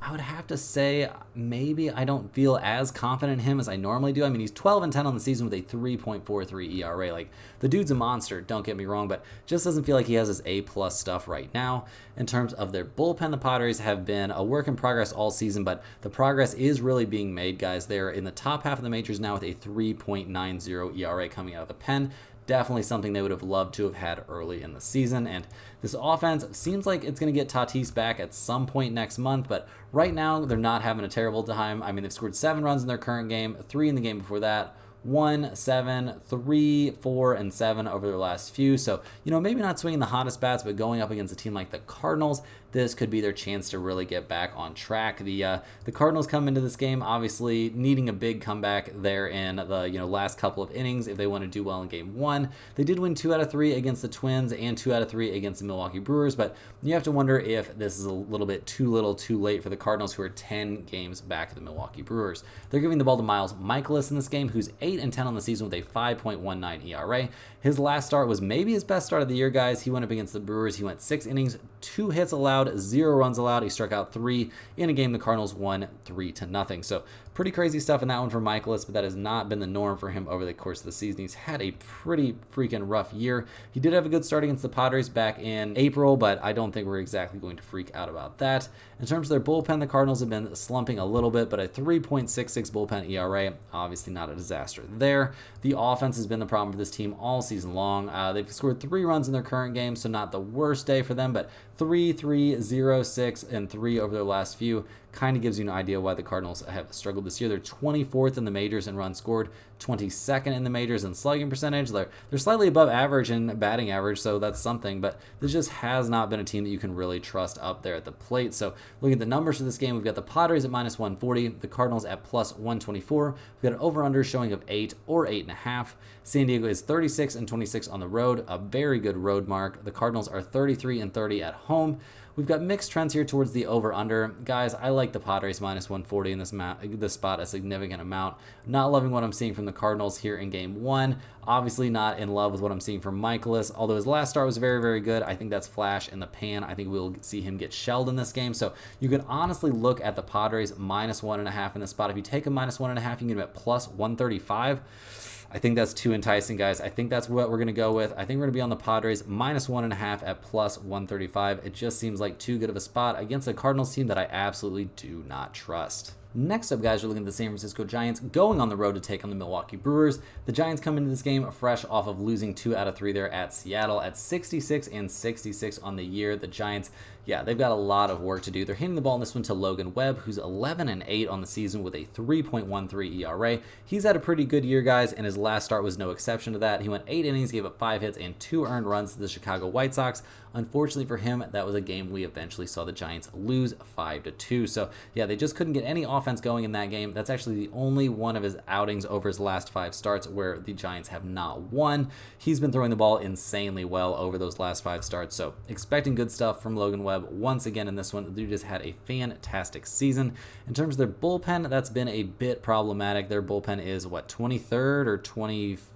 I would have to say maybe I don't feel as confident in him as I normally do. I mean, he's 12-10 on the season with a 3.43 ERA. Like, the dude's a monster, don't get me wrong, but just doesn't feel like he has his A-plus stuff right now. In terms of their bullpen, the Padres have been a work in progress all season, but the progress is really being made, guys. They're in the top half of the majors now with a 3.90 ERA coming out of the pen. Definitely something they would have loved to have had early in the season. And this offense seems like it's going to get Tatis back at some point next month, but right now they're not having a terrible time. I mean, they've scored 7 runs in their current game, 3 in the game before that. 1, 7, 3, 4, and 7 over their last few. So, maybe not swinging the hottest bats, but going up against a team like the Cardinals, this could be their chance to really get back on track. The Cardinals come into this game obviously needing a big comeback there in the last couple of innings if they want to do well in game 1. They did win 2 out of 3 against the Twins and 2 out of 3 against the Milwaukee Brewers, but you have to wonder if this is a little bit too little too late for the Cardinals, who are 10 games back of the Milwaukee Brewers. They're giving the ball to Miles Mikolas in this game, who's 8-10 on the season with a 5.19 ERA. His last start was maybe his best start of the year, guys. He went up against the Brewers. He went 6 innings, 2 hits allowed, 0 runs allowed. He struck out 3 in a game the Cardinals won 3-0. So pretty crazy stuff in that one for Mikolas, but that has not been the norm for him over the course of the season. He's had a pretty freaking rough year. He did have a good start against the Padres back in April, but I don't think we're exactly going to freak out about that. In terms of their bullpen, the Cardinals have been slumping a little bit, but a 3.66 bullpen ERA, obviously not a disaster there. The offense has been the problem for this team all season long. They've scored 3 runs in their current game, so not the worst day for them, but 3, 3, 0, 6, and 3 over their last few. Kind of gives you an idea why the Cardinals have struggled this year. They're 24th in the majors in runs scored, 22nd in the majors in slugging percentage. They're slightly above average in batting average, so that's something, but this just has not been a team that you can really trust up there at the plate. So looking at the numbers for this game, we've got the Padres at -140, the Cardinals at +124. We've got an over-under showing of 8 or 8.5. San Diego is 36-26 on the road, a very good road mark. The Cardinals are 33-30 at home. We've got mixed trends here towards the over-under. Guys, I like the Padres -140 in this spot a significant amount. Not loving what I'm seeing from the Cardinals here in game 1. Obviously not in love with what I'm seeing from Mikolas. Although his last start was very, very good, I think that's flash in the pan. I think we'll see him get shelled in this game. So you can honestly look at the Padres -1.5 in this spot. If you take a -1.5, you can get him at +135. I think that's too enticing, guys. I think that's what we're going to go with. I think we're going to be on the Padres -1.5 at +135. It just seems like too good of a spot against a Cardinals team that I absolutely do not trust. Next up, guys, we're looking at the San Francisco Giants going on the road to take on the Milwaukee Brewers. The Giants come into this game fresh off of losing 2 out of 3 there at Seattle at 66-66 on the year. The Giants, yeah, they've got a lot of work to do. They're handing the ball in this one to Logan Webb, who's 11-8 on the season with a 3.13 ERA. He's had a pretty good year, guys, and his last start was no exception to that. He went 8 innings, gave up 5 hits, and 2 earned runs to the Chicago White Sox. Unfortunately for him, that was a game we eventually saw the Giants lose 5-2. So, yeah, they just couldn't get any offense going in that game. That's actually the only one of his outings over his last 5 starts where the Giants have not won. He's been throwing the ball insanely well over those last 5 starts. So, expecting good stuff from Logan Webb once again in this one. The dude just had a fantastic season. In terms of their bullpen, that's been a bit problematic. Their bullpen is, 23rd or 25th?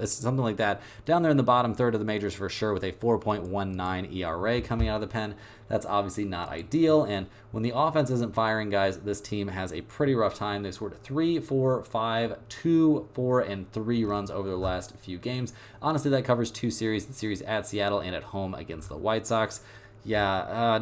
Something like that, down there in the bottom third of the majors for sure, with a 4.19 ERA coming out of the pen. That's obviously not ideal, and when the offense isn't firing, guys, this team has a pretty rough time. They've scored 3, 4, 5, 2, 4, and 3 runs over the last few games. Honestly, that covers 2 series, the series at Seattle and at home against the White Sox. Yeah,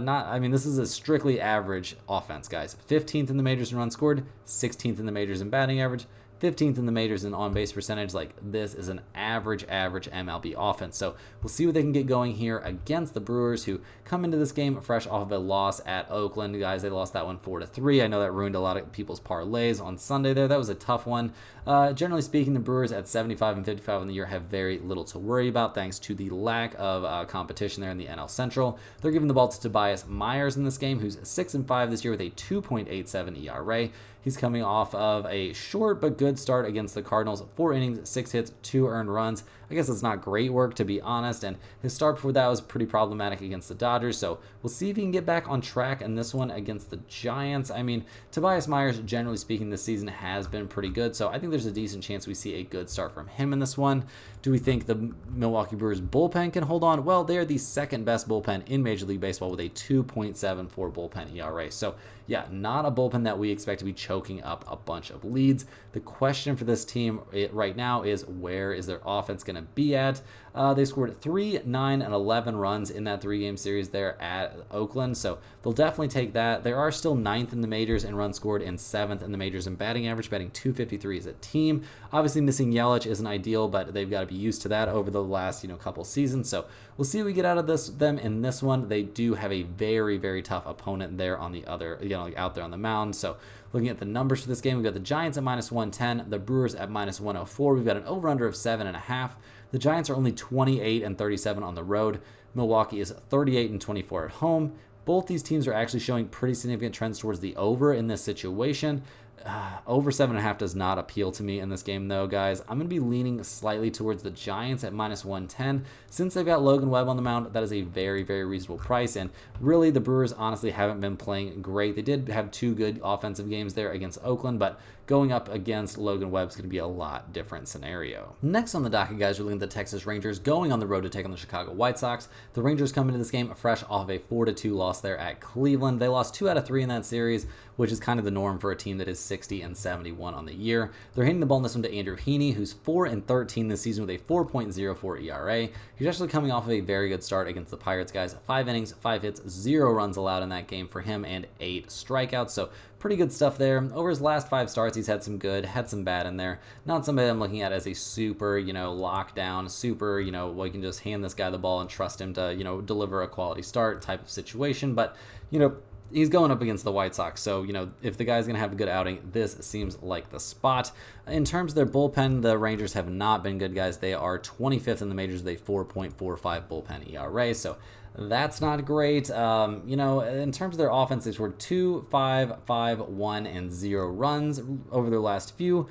this is a strictly average offense, guys. 15th in the majors in runs scored, 16th in the majors in batting average, 15th in the majors in on-base percentage. Like, this is an average MLB offense. So we'll see what they can get going here against the Brewers, who come into this game fresh off of a loss at Oakland. Guys, they lost that one 4-3. I know that ruined a lot of people's parlays on Sunday there. That was a tough one. Generally speaking, the Brewers at 75-55 on the year have very little to worry about thanks to the lack of competition there in the NL Central. They're giving the ball to Tobias Myers in this game, who's 6-5 this year with a 2.87 ERA. He's coming off of a short but good start against the Cardinals. 4 innings, 6 hits, 2 earned runs. I guess it's not great work, to be honest, and his start before that was pretty problematic against the Dodgers, so we'll see if he can get back on track in this one against the Giants. I mean, Tobias Myers, generally speaking, this season has been pretty good, so I think there's a decent chance we see a good start from him in this one. Do we think the Milwaukee Brewers bullpen can hold on? Well, they are the second best bullpen in Major League Baseball with a 2.74 bullpen ERA, so yeah, not a bullpen that we expect to be choking up a bunch of leads. The question for this team right now is, where is their offense going to be at? They scored 3, 9, and 11 runs in that 3-game series there at Oakland, so they'll definitely take that. They are still 9th in the majors in runs scored and 7th in the majors in batting average, batting .253 as a team. Obviously, missing Yelich isn't ideal, but they've got to be used to that over the last couple seasons, so we'll see what we get out of them in this one. They do have a very, very tough opponent there on the other, out there on the mound, so looking at the numbers for this game, we've got the Giants at -110, the Brewers at -104. We've got an over-under of 7.5. The Giants are only 28-37 on the road. Milwaukee is 38-24 at home. Both these teams are actually showing pretty significant trends towards the over in this situation. Over 7.5 does not appeal to me in this game, though, guys. I'm going to be leaning slightly towards the Giants at -110. Since they've got Logan Webb on the mound, that is a very, very reasonable price. And really, the Brewers honestly haven't been playing great. They did have 2 good offensive games there against Oakland, but going up against Logan Webb is going to be a lot different scenario. Next on the docket, guys, we're looking at the Texas Rangers going on the road to take on the Chicago White Sox. The Rangers come into this game fresh off of a 4-2 loss there at Cleveland. They lost 2 out of 3 in that series, which is kind of the norm for a team that is 60-71 on the year. They're hitting the ball in this one to Andrew Heaney, who's 4-13 this season with a 4.04 ERA. He's actually coming off of a very good start against the Pirates, guys. 5 innings, 5 hits, 0 runs allowed in that game for him, and 8 strikeouts. So pretty good stuff there. Over his last 5 starts, he's had some good, had some bad in there. Not somebody I'm looking at as a super, lockdown, super, well, you can just hand this guy the ball and trust him to, deliver a quality start type of situation. But, he's going up against the White Sox, so, if the guy's going to have a good outing, this seems like the spot. In terms of their bullpen, the Rangers have not been good, guys. They are 25th in the majors with a 4.45 bullpen ERA, so that's not great. In terms of their offense, they scored 2, 5, 5, 1, and 0 runs over their last few.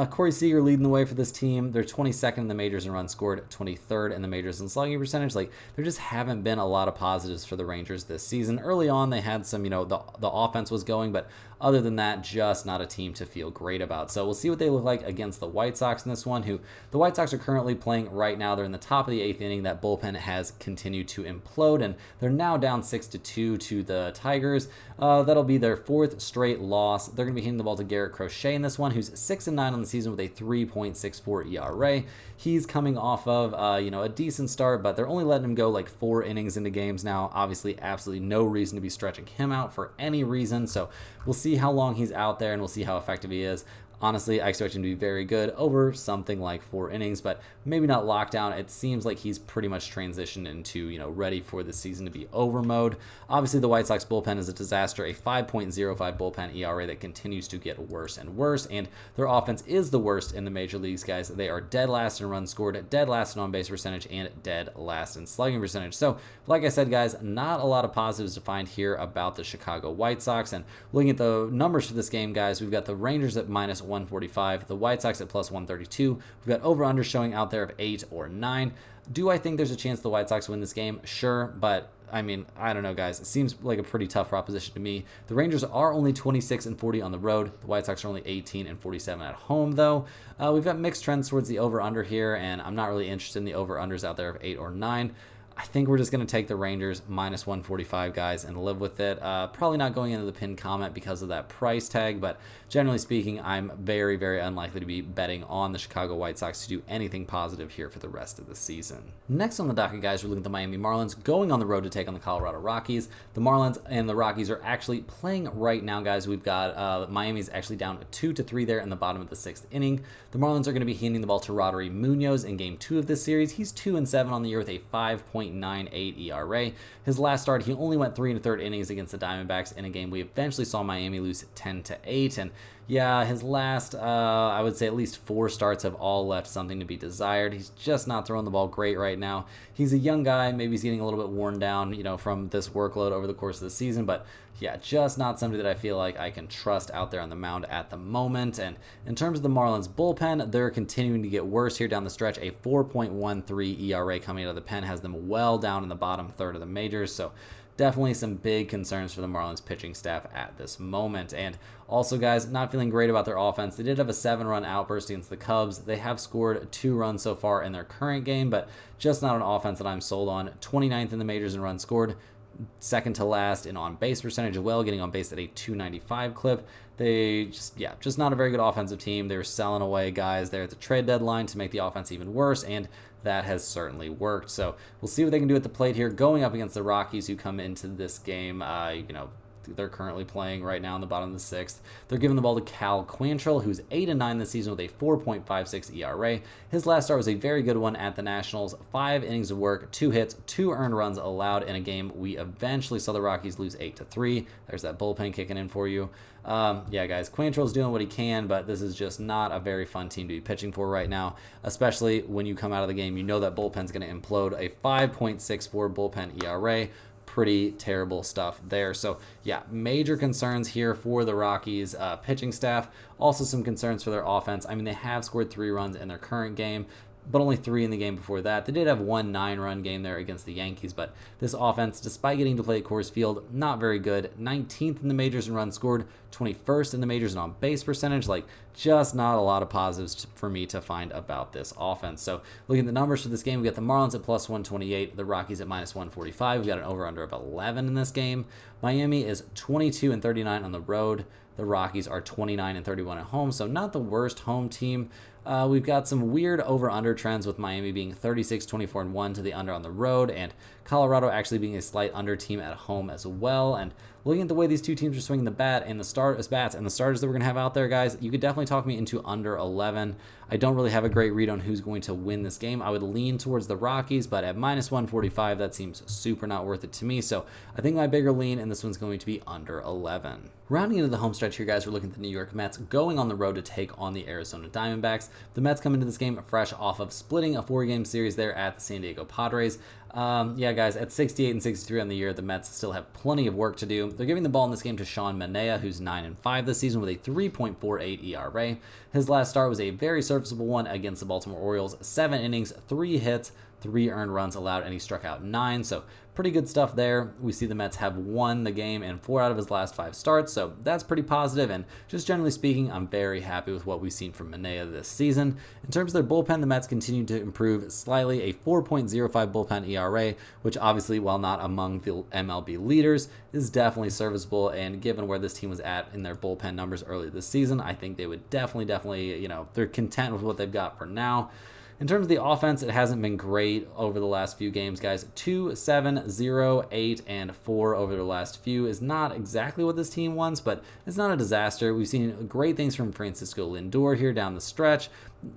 Corey Seager leading the way for this team. They're 22nd in the majors in runs scored, 23rd in the majors in slugging percentage. There just haven't been a lot of positives for the Rangers this season. Early on, they had some, the offense was going, but other than that, just not a team to feel great about. So we'll see what they look like against the White Sox in this one, who the White Sox are currently playing right now. They're in the top of the 8th inning. That bullpen has continued to implode, and they're now down 6-2 to the Tigers. That'll be their 4th straight loss. They're going to be hitting the ball to Garrett Crochet in this one, who's 6-9 on the season with a 3.64 ERA. He's coming off of, a decent start, but they're only letting him go 4 innings into games now. Obviously, absolutely no reason to be stretching him out for any reason. So we'll see how long he's out there, and we'll see how effective he is. Honestly, I expect him to be very good over something like 4 innings, but maybe not lockdown. It seems like he's pretty much transitioned into, ready for the season to be over mode. Obviously, the White Sox bullpen is a disaster, a 5.05 bullpen ERA that continues to get worse and worse, and their offense is the worst in the major leagues, guys. They are dead last in runs scored, dead last in on-base percentage, and dead last in slugging percentage. So, like I said, guys, not a lot of positives to find here about the Chicago White Sox. And looking at the numbers for this game, guys, we've got the Rangers at -145, the White Sox at +132. We've got over-under showing out there of 8 or 9. Do I think there's a chance the White Sox win this game? Sure, but I don't know, guys. It seems like a pretty tough proposition to me. The Rangers are only 26-40 on the road. The White Sox are only 18-47 at home, though. We've got mixed trends towards the over-under here, and I'm not really interested in the over-unders out there of 8 or 9. I think we're just going to take the Rangers -145, guys, and live with it. Probably not going into the pinned comment because of that price tag, but generally speaking, I'm very, very unlikely to be betting on the Chicago White Sox to do anything positive here for the rest of the season. Next on the docket, guys, we're looking at the Miami Marlins going on the road to take on the Colorado Rockies. The Marlins and the Rockies are actually playing right now, guys. We've got Miami's actually down 2-3 there in the bottom of the 6th inning. The Marlins are going to be handing the ball to Roddery Munoz in Game 2 of this series. He's 2-7 on the year with a 5.98 ERA. His last start, he only went 3 1/3 innings against the Diamondbacks in a game we eventually saw Miami lose 10-8. And yeah, his last, I would say at least 4 starts have all left something to be desired. He's just not throwing the ball great right now. He's a young guy. Maybe he's getting a little bit worn down, from this workload over the course of the season. But yeah, just not somebody that I feel like I can trust out there on the mound at the moment. And in terms of the Marlins bullpen, they're continuing to get worse here down the stretch. A 4.13 ERA coming out of the pen has them well down in the bottom third of the majors. So definitely some big concerns for the Marlins pitching staff at this moment. And also, guys, not feeling great about their offense. They did have a 7-run outburst against the Cubs. They have scored 2 runs so far in their current game, but just not an offense that I'm sold on. 29th in the majors in runs scored, second to last in on-base percentage as well, getting on base at a 295 clip. They just not a very good offensive team. They were selling away guys there at the trade deadline to make the offense even worse, and that has certainly worked. So we'll see what they can do at the plate here, going up against the Rockies, who come into this game, they're currently playing right now in the bottom of the 6th. They're giving the ball to Cal Quantrill, who's 8-9 this season with a 4.56 ERA. His last start was a very good one at the Nationals. 5 innings of work, 2 hits, 2 earned runs allowed in a game we eventually saw the Rockies lose 8-3. There's that bullpen kicking in for you. Yeah, guys, Quantrill's doing what he can, but this is just not a very fun team to be pitching for right now, especially when you come out of the game. You know that bullpen's going to implode. A 5.64 bullpen ERA. pretty terrible stuff there. So yeah, major concerns here for the Rockies pitching staff. Also some concerns for their offense. I mean, they have scored 3 runs in their current game, but only 3 in the game before that. They did have one 9-run game there against the Yankees, but this offense, despite getting to play at Coors Field, not very good. 19th in the majors in runs scored, 21st in the majors in on-base percentage. Like, just not a lot of positives for me to find about this offense. So looking at the numbers for this game, we got the Marlins at plus 128, the Rockies at minus 145. We got an over-under of 11 in this game. Miami is 22-39 on the road. The Rockies are 29-31 at home, so not the worst home team. We've got some weird over-under trends with Miami being 36-24-1 to the under on the road, and Colorado actually being a slight under team at home as well. And looking at the way these two teams are swinging the bat and the starters that we're going to have out there, guys, you could definitely talk me into under 11. I don't really have a great read on who's going to win this game. I would lean towards the Rockies, but at minus 145, that seems super not worth it to me. So I think my bigger lean in this one's going to be under 11. Rounding into the home stretch here, guys, we're looking at the New York Mets going on the road to take on the Arizona Diamondbacks. The Mets come into this game fresh off of splitting a 4-game series there at the San Diego Padres. Yeah, guys, at 68-63 on the year, the Mets still have plenty of work to do. They're giving the ball in this game to Sean Manaea, who's 9-5 this season with a 3.48 ERA. His last start was a very serviceable one against the Baltimore Orioles. 7 innings, 3 hits, 3 earned runs allowed, and he struck out 9. So pretty good stuff there. We see the Mets have won the game in 4 out of his last 5 starts, so that's pretty positive. And just generally speaking, I'm very happy with what we've seen from Manaea this season. In terms of their bullpen, the Mets continue to improve slightly, a 4.05 bullpen ERA, which obviously, while not among the MLB leaders, is definitely serviceable. And given where this team was at in their bullpen numbers earlier this season, I think they would definitely, they're content with what they've got for now. In terms of the offense, it hasn't been great over the last few games, guys. 2, 7, 0, 8, and 4 over the last few is not exactly what this team wants, but it's not a disaster. We've seen great things from Francisco Lindor here down the stretch.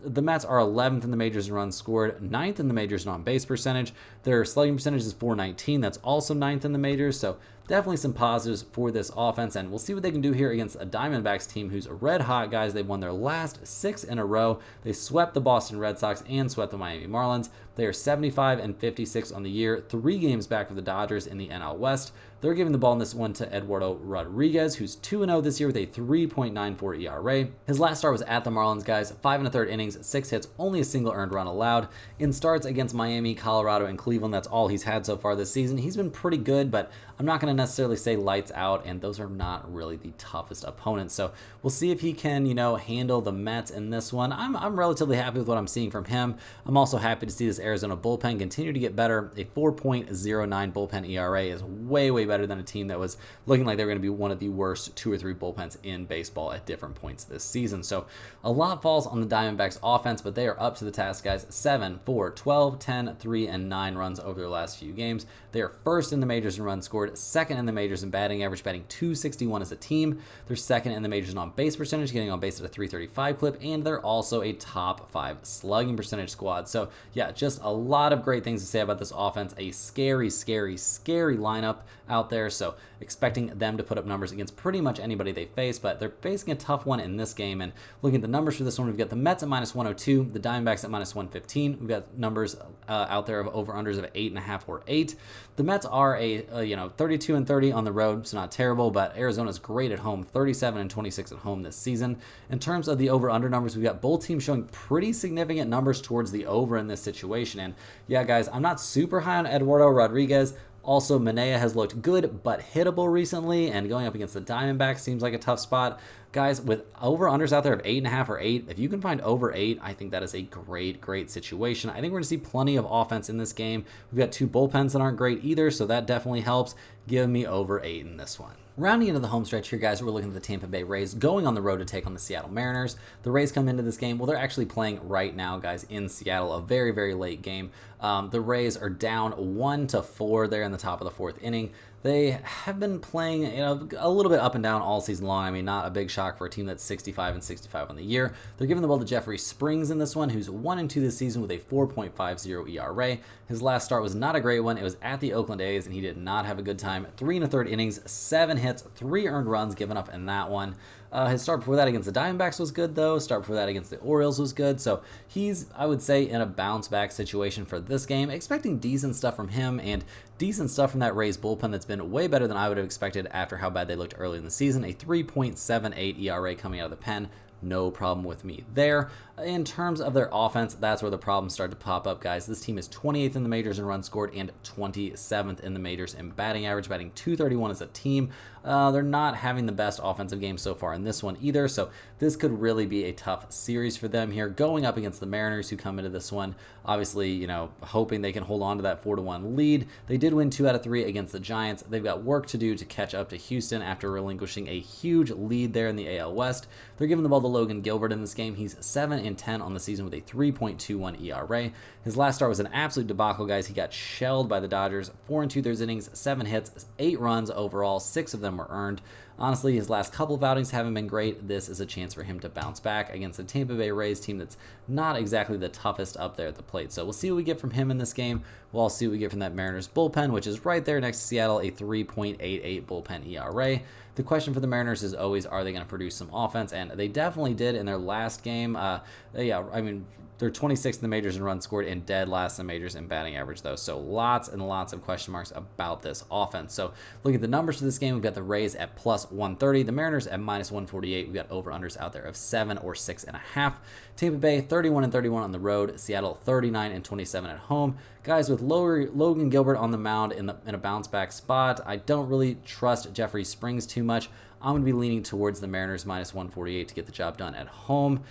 The Mets are 11th in the majors in runs scored, 9th in the majors in on-base percentage. Their slugging percentage is .419. That's also 9th in the majors, so definitely some positives for this offense, and we'll see what they can do here against a Diamondbacks team who's red hot, guys. They've won their last 6 in a row. They swept the Boston Red Sox and swept the Miami Marlins. They are 75-56 on the year, 3 games back of the Dodgers in the NL West. They're giving the ball in this one to Eduardo Rodriguez, who's 2-0 this year with a 3.94 ERA. His last start was at the Marlins, guys. 5 1/3 innings, 6 hits, only a single earned run allowed. In starts against Miami, Colorado, and Cleveland, that's all he's had so far this season. He's been pretty good, but I'm not going to necessarily say lights out, and those are not really the toughest opponents. So we'll see if he can, handle the Mets in this one. I'm relatively happy with what I'm seeing from him. I'm also happy to see this Arizona bullpen continue to get better. A 4.09 bullpen ERA is way better than a team that was looking like they were going to be one of the worst 2 or 3 bullpens in baseball at different points this season. So a lot falls on the Diamondbacks offense, but they are up to the task, guys. 7, 4, 12, 10, 3, and 9 runs over their last few games. They are first in the majors in runs scored, second in the majors in batting average, batting .261 as a team. They're second in the majors in on-base percentage, getting on base at a .335 clip, and they're also a top 5 slugging percentage squad. So yeah, just a lot of great things to say about this offense. A scary lineup out there, so expecting them to put up numbers against pretty much anybody they face, but they're facing a tough one in this game. And looking at the numbers for this one, we've got the Mets at minus 102, the Diamondbacks at minus 115. We've got numbers out there of over-unders of 8.5 or 8. The Mets are a 32-30 on the road, so not terrible, but Arizona's great at home, 37-26 at home this season. In terms of the over-under numbers, we've got both teams showing pretty significant numbers towards the over in this situation. And yeah, guys, I'm not super high on Eduardo Rodriguez. Also, Manaea has looked good but hittable recently, and going up against the Diamondbacks seems like a tough spot. Guys, with over-unders out there of 8.5 or 8, if you can find over 8, I think that is a great situation. I think we're going to see plenty of offense in this game. We've got 2 bullpens that aren't great either, so that definitely helps. Give me over 8 in this one. Rounding into the home stretch here, guys, we're looking at the Tampa Bay Rays going on the road to take on the Seattle Mariners. The Rays come into this game, well, they're actually playing right now, guys, in Seattle, a very late game. The Rays are down 1-4 there in the top of the 4th inning. They have been playing, a little bit up and down all season long. I mean, not a big shock for a team that's 65-65 on the year. They're giving the ball to Jeffrey Springs in this one, who's 1-2 this season with a 4.50 ERA. His last start was not a great one. It was at the Oakland A's, and he did not have a good time. 3 1/3 innings, 7 hits, 3 earned runs given up in that one. His start before that against the Diamondbacks was good, though. Start before that against the Orioles was good. So he's, I would say, in a bounce-back situation for this game. Expecting decent stuff from him and decent stuff from that Rays bullpen that's been way better than I would have expected after how bad they looked early in the season. A 3.78 ERA coming out of the pen. No problem with me there. In terms of their offense, that's where the problems start to pop up, guys. This team is 28th in the majors in runs scored and 27th in the majors in batting average, batting .231 as a team. They're not having the best offensive game so far in this one either, so this could really be a tough series for them here, going up against the Mariners, who come into this one, obviously, hoping they can hold on to that 4-1 lead. They did win 2 out of 3 against the Giants. They've got work to do to catch up to Houston after relinquishing a huge lead there in the AL West. They're giving the ball to Logan Gilbert in this game. He's 7-10 on the season with a 3.21 ERA. His last start was an absolute debacle, guys. He got shelled by the Dodgers. 4 2/3 innings, 7 hits, 8 runs overall. 6 of them were earned. Honestly, his last couple of outings haven't been great. This is a chance for him to bounce back against the Tampa Bay Rays team that's not exactly the toughest up there at the plate. So we'll see what we get from him in this game. We'll also see what we get from that Mariners bullpen, which is right there next to Seattle, a 3.88 bullpen ERA. The question for the Mariners is always, are they going to produce some offense? And they definitely did in their last game. They're 26th in the majors in runs scored and dead last in the majors in batting average, though. So lots and lots of question marks about this offense. So looking at the numbers for this game, we've got the Rays at plus 130, the Mariners at minus 148. We've got over-unders out there of 7 or 6.5. Tampa Bay 31-31 on the road. Seattle 39-27 at home. Guys, with Logan Gilbert on the mound in a bounce-back spot, I don't really trust Jeffrey Springs too much. I'm going to be leaning towards the Mariners minus 148 to get the job done at home.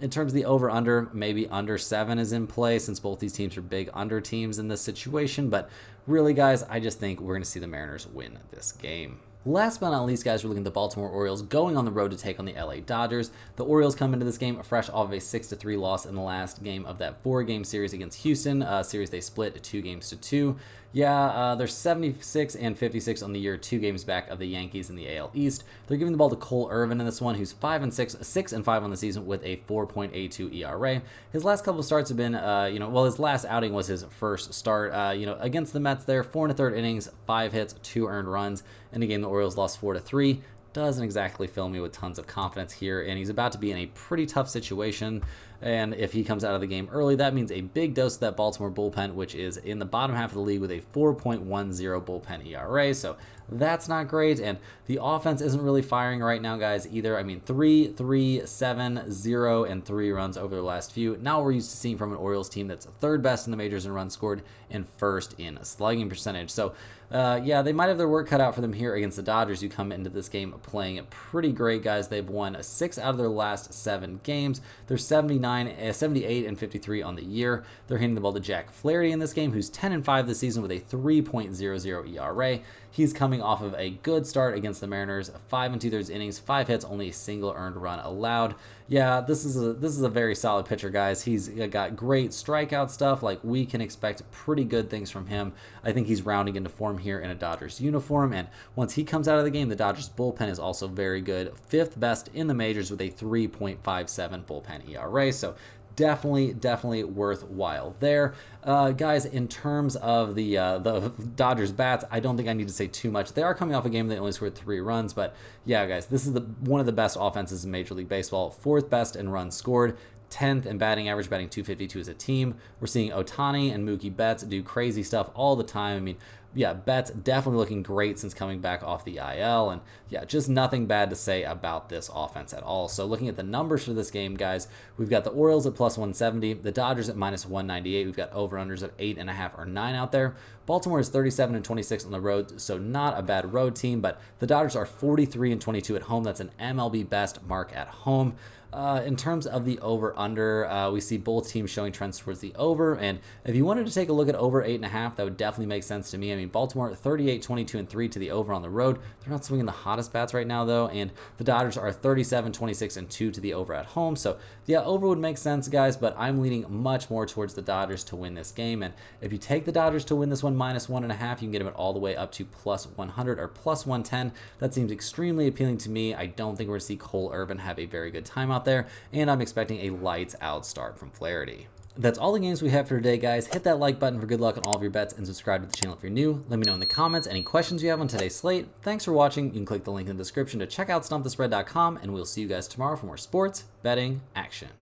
In terms of the over-under, maybe under 7 is in play since both these teams are big under teams in this situation. But really, guys, I just think we're going to see the Mariners win this game. Last but not least, guys, we're looking at the Baltimore Orioles going on the road to take on the LA Dodgers. The Orioles come into this game fresh off of a 6-3 loss in the last game of that 4-game series against Houston, a series they split 2-2. They're 76-56 on the year, 2 games back of the Yankees in the AL East. They're giving the ball to Cole Irvin in this one, who's 5-6, 6-5 on the season with a 4.82 ERA. His last couple of starts have been, his last outing was his first start, against the Mets there, 4 1/3 innings, 5 hits, 2 earned runs. In a game, the Orioles lost 4-3. Doesn't exactly fill me with tons of confidence here, and he's about to be in a pretty tough situation. And if he comes out of the game early, that means a big dose of that Baltimore bullpen, which is in the bottom half of the league with a 4.10 bullpen ERA. So that's not great. And the offense isn't really firing right now, guys, either. 3, 3, 7, 0, and 3 runs over the last few. Not what we're used to seeing from an Orioles team that's 3rd best in the majors in runs scored and 1st in slugging percentage. So, they might have their work cut out for them here against the Dodgers, who come into this game playing pretty great, guys. They've won 6 out of their last 7 games. They're 78-53 on the year. They're handing the ball to Jack Flaherty in this game, who's 10-5 this season with a 3.00 ERA. He's coming off of a good start against the Mariners, 5 2/3 innings, 5 hits, only a single earned run allowed. Yeah, this is a very solid pitcher, guys. He's got great strikeout stuff. Like, we can expect pretty good things from him. I think he's rounding into form here in a Dodgers uniform, and once he comes out of the game, the Dodgers bullpen is also very good, 5th best in the majors with a 3.57 bullpen ERA. So definitely worthwhile there. Guys, in terms of the Dodgers bats, I don't think I need to say too much. They are coming off a game they only scored 3 runs, but yeah, guys, this is one of the best offenses in Major League Baseball. 4th best in runs scored, 10th in batting average, batting .252 as a team. We're seeing Ohtani and Mookie Betts do crazy stuff all the time. Betts definitely looking great since coming back off the IL, and just nothing bad to say about this offense at all. So looking at the numbers for this game, guys, we've got the Orioles at plus 170, the Dodgers at minus 198. We've got over-unders at 8.5 or 9 out there. Baltimore is 37-26 on the road, so not a bad road team, but the Dodgers are 43-22 at home. That's an MLB best mark at home. In terms of the over-under, we see both teams showing trends towards the over, and if you wanted to take a look at over 8.5, that would definitely make sense to me. Baltimore 38-22-3 to the over on the road. They're not swinging the hottest bats right now, though, and the Dodgers are 37-26-2 to the over at home. So, over would make sense, guys, but I'm leaning much more towards the Dodgers to win this game, and if you take the Dodgers to win this one minus 1.5, you can get them all the way up to plus 100 or plus 110. That seems extremely appealing to me. I don't think we're going to see Cole Irvin have a very good time out there, and I'm expecting a lights out start from Flaherty. That's all the games we have for today, guys. Hit that like button for good luck on all of your bets and subscribe to the channel if you're new. Let me know in the comments any questions you have on today's slate. Thanks for watching. You can click the link in the description to check out StumpTheSpread.com, and we'll see you guys tomorrow for more sports betting action.